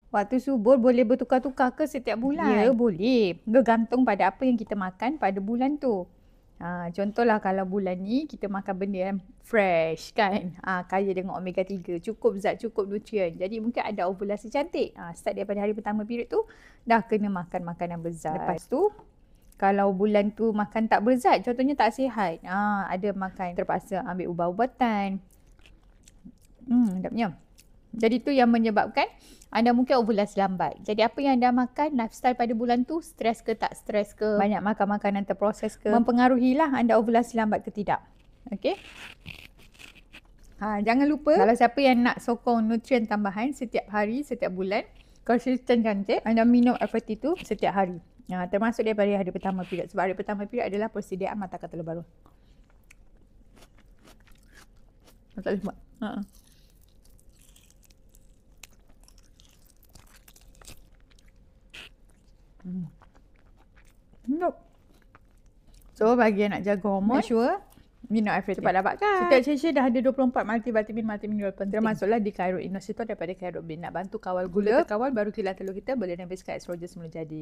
Waktu subur boleh bertukar-tukar ke setiap bulan? Ya, boleh. Bergantung pada apa yang kita makan pada bulan tu. Contohlah kalau bulan ni kita makan benda yang fresh kan. Kaya dengan omega 3, cukup zat, cukup nutrien. Jadi mungkin ada ovulasi cantik. Start daripada hari pertama period tu dah kena makan makanan berzat. Lepas tu kalau bulan tu makan tak berzat, contohnya tak sihat. Ada makan terpaksa ambil ubat-ubatan. Sedapnya. Jadi tu yang menyebabkan anda mungkin ovulasi lambat. Jadi apa yang anda makan, lifestyle pada bulan tu, stres ke tak stres ke, banyak makan makanan terproses ke, mempengaruhilah anda ovulasi lambat ke tidak. Okey. Jangan lupa kalau siapa yang nak sokong nutrien tambahan setiap hari, setiap bulan, konsisten cantik, anda minum FRT tu setiap hari. Termasuk daripada hari pertama period. Sebab hari pertama period adalah persediaan mata kata baru. Tak boleh buat. So bagi yang nak jaga hormon, make sure minum air cepat dapatkan. Setiap Malaysia dah ada 24 multivitamin penting. Termasuklah di Cairo Inositol daripada Cairo Bin. Nak bantu kawal gula, terkawal baru kilat telur kita boleh nembiskan estrogen semula jadi.